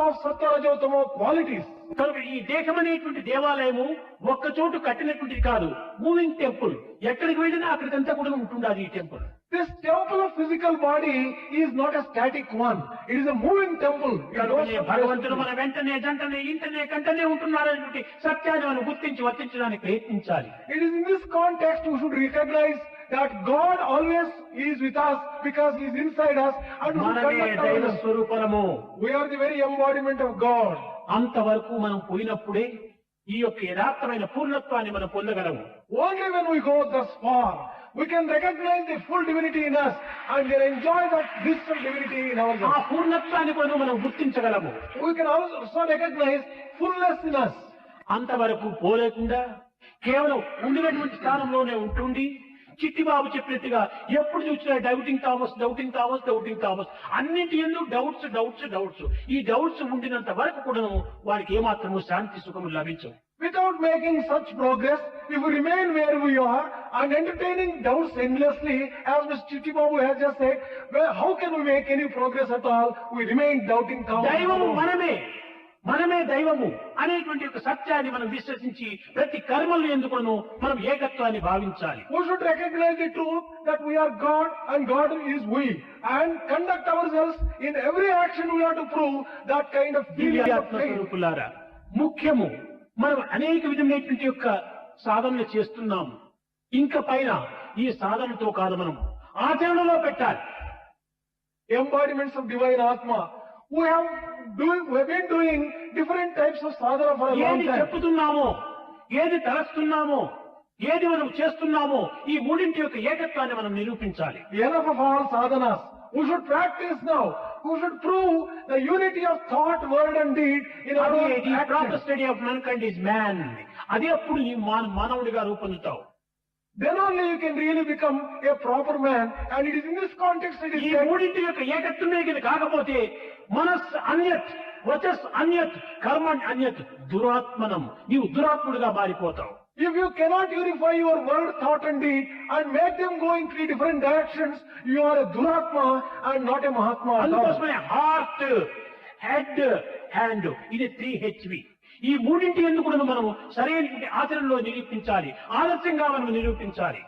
of Sattva, Rajo, Tamo qualities. కనుక ఈ దేహం అనేటువంటి దేవాలయము ఒక్క చోటు కట్టినటువంటిది కాదు, మూవింగ్ టెంపుల్. ఎక్కడికి వెళ్ళినా అక్కడికంతా కూడా ఉంటుండాలి ఈ temple. This temple of physical body is not a static one. It is a moving temple. It goes కనుకనే from భగవంతుడు place మన వెంటనే జంటనే ఇంటనే కంటనే ఉంటున్నారనేటువంటి సత్యాన్ని మనం గుర్తించి వర్తించడానికి ప్రయత్నించాలి. to place. It is in this context we should recognize that God always is with us because He is inside us and we should మనమే conduct దైవ ourselves. స్వరూపము. We are the very embodiment of God. అంతవరకు మనం పోయినప్పుడే ఈ యొక్క యథార్థమైన పూర్ణత్వాన్ని మనం పొందగలము. Only when we go thus far, we can recognize the full divinity in us and can enjoy that distant divinity in ఆ ourselves. పూర్ణత్వాన్ని కూడా మనం గుర్తించగలము. We can also recognize fullness in us. అంతవరకు పోలేకుండా కేవలం ఉండినటువంటి స్థానంలోనే ఉంటుండి చిట్టిబాబు చెప్పినట్టుగా ఎప్పుడు చూసినా doubting Thomas doubting Thomas doubting Thomas, అన్నింటి ఎందు డౌట్స్ డౌట్స్ డౌట్స్. ఈ డౌట్స్ ఉండినంత వరకు కూడా వారికి ఏమాత్రము శాంతి సుఖము లభించవు. Without making such progress, if we remain where we are and entertaining doubts endlessly, as Mr. Chittibabu has just said, well, how can we make any progress at all? We remain doubting Thomas. దైవము మనమే, మనమే దైవము అనేటువంటి ఒక సత్యాన్ని మనం విశ్వసించి ప్రతి కర్మలు ఎందుకును మనం ఏకత్వాన్ని భావించాలి. We should recognize the truth that we are God and God is we, and conduct ourselves in every action we have to prove that kind of feeling of దివ్యాత్మ faith. స్వరూపులారా, ముఖ్యము మనం అనేక విధమైనటువంటి యొక్క సాధనలు చేస్తున్నాము. ఇంకా పైన ఈ సాధనతో కాదు మనం ఆచరణలో పెట్టాలి. Embodiments of divine Atma. We have been doing different types of sadhana for a long ఏది time. చెప్పుతున్నామో, ఏది తలస్తున్నామో, ఏది మనం చేస్తున్నామో, ఈ మూడింటి యొక్క ఏకత్వాన్ని మనం నిరూపించాలి. Enough of all sadhanas. We should practice now. We should prove the unity of thought, word and deed in our proper action. Study of mankind is man. అది అప్పుడు నీ మానవుడిగా రూపొందుతావు. Then only you can really become a proper man, and it is in this context it is ఈ said, మూడింటి యొక్క ఏకత్వమే కనుక కాకపోతే మనస్ అన్యత్, వచస్ అన్యత్, కర్మ అన్యత్, దురాత్మనం, నీవు దురాత్ముడిగా మారిపోతావు. if you cannot unify your word, thought and deed and make them go in three different directions, you are a duratma and not a mahatma at all. అందుకోసమే heart, head, hand, ఇది 3HV. ఈ మూడింటి ఎందుకు మనం సరైనటువంటి ఆచరణలో నిరూపించాలి, ఆదర్శంగా మనం నిరూపించాలి.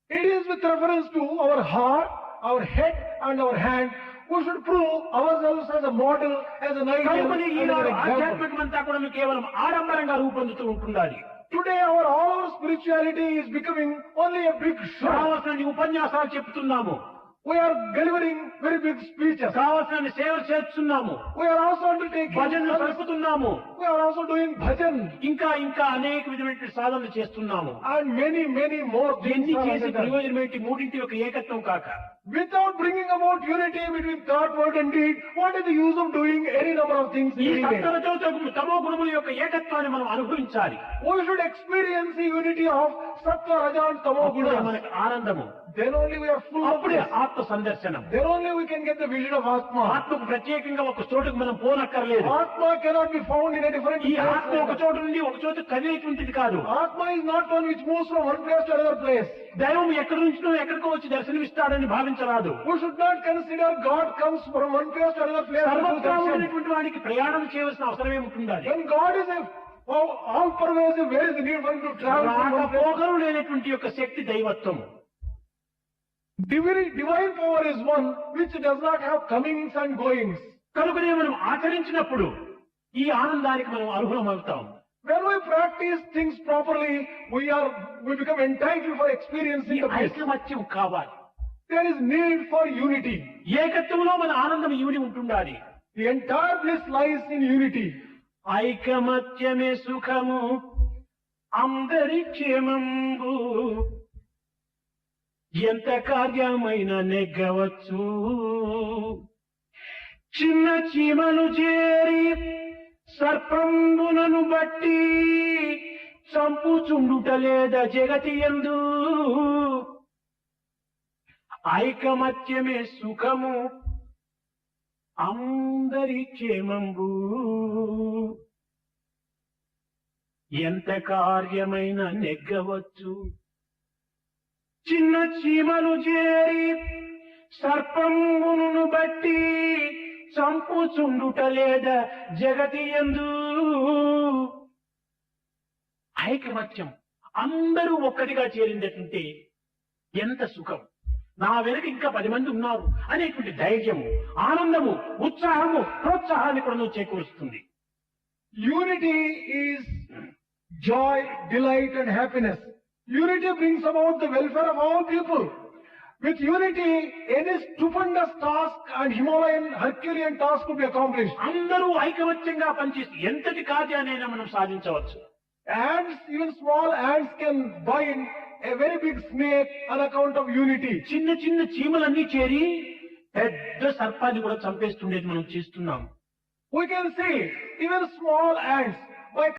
It is with reference to our heart, our head and our hand. We should prove ourselves as a model, as an ideal, కనుకనే and as Eenadu an example. ఆధ్యాత్మికమంతా కూడా కేవలం ఆడంబరంగా రూపొందుతూ ఉంటుండాలి. Today all our spirituality is becoming only a big show. కావలసిన ఉపన్యాసాలు చెప్తున్నాము, We are delivering very big speeches. కావలసిన సేవలు చేస్తున్నాము, We are also undertaking భజనలు service. జరుపుతున్నాము, We are also doing bhajan ఇంకా ఇంకా అనేక విధమైన సాధనలు చేస్తున్నాము. and many more things. ఎన్ని are చేసి undertaken. ప్రయోజనం ఏంటి? మూడింటి యొక్క ఏకత్వం కాక Without bringing about unity between thought, word and deed, what is the use of doing any number of things? ఈ in a day? సప్తరజో తమో గుణముల యొక్క ఏకత్వాన్ని మనం అనుభవించాలి. We should experience the unity of Sattva, Raja and Tamo అప్పుడే Gunas. మనకు ఆనందము, Then only we are full of అప్పుడే this. ఆత్మ సందర్శనం. Then only we can get the vision of Atma. ఆత్మకు ప్రత్యేకంగా ఒక చోటుకు మనం పోనక్కర్లేదు. Atma cannot be found in a different ఈ ఆత్మ ఒక place. చోటు నుండి ఒక చోటు కదిలేటువంటిది కాదు. Atma is not one which moves from one place to another place. దైవం ఎక్కడి నుంచినో ఎక్కడికో వచ్చి దర్శనమిస్తాడని భావించరాదు. We should not consider God comes from one place to another place. to do సర్వత్రా darshan. ఉన్నటువంటి వాడికి ప్రయాణం చేయవలసిన అవసరమే ఉంటుండాలి. When God is all pervasive, where is the need for him to travel from one place? రాకపోకలు లేనటువంటి యొక్క శక్తి దైవత్వము. Divine power is one which does not have comings and goings. కనుకనే మనం ఆచరించినప్పుడు ఈ ఆనందానికి మనం అర్హులం అవుతాం. When we practice things properly, we become entitled for ఈ experiencing the bliss. ఐకమత్యం కావాలి. There is need for unity. ఏకత్వంలో మన ఆనందం ఇవిడి ఉంటుండాలి. The entire bliss lies in unity. ఐకమత్యమే సుఖము, అందరి క్షేమంబు, ఎంత కార్యమైన నెగ్గవచ్చు. చిన్న చీమలు చేరి సర్పంబునను బట్టి చంపుచుండుట లేదా జగతి యందు. ఐకమత్యమే సుఖము, అందరి క్షేమంబు, ఎంత కార్యమైన నెగ్గవచ్చు. చిన్న చీమలు చేరి సర్పంబును బట్టి చంపుచుండుట లేద జగతి యందు. ఐకమత్యం అందరూ ఒక్కటిగా చేరిందటంటే ఎంత సుఖం. నా వెనక ఇంకా 10 మంది ఉన్నారు అనేటువంటి ధైర్యము, ఆనందము, ఉత్సాహము, ప్రోత్సాహాన్ని కూడా చేకూరుస్తుంది. Unity is joy, delight and happiness. Unity brings about the welfare of all people. With unity, any stupendous task and Himalayan, Herculean task could be accomplished. అందరూ ఐకమత్యంగా పనిచేసి ఎంతటి కార్యాన్నైనా మనం సాధించవచ్చు. Ants, even small ants can bind a very big snake on account of unity. చిన్న చిన్న చీమలన్నీ చేరి పెద్ద సర్పాన్ని కూడా చంపేస్తుండేది మనం చేస్తున్నాం. We can see even small ants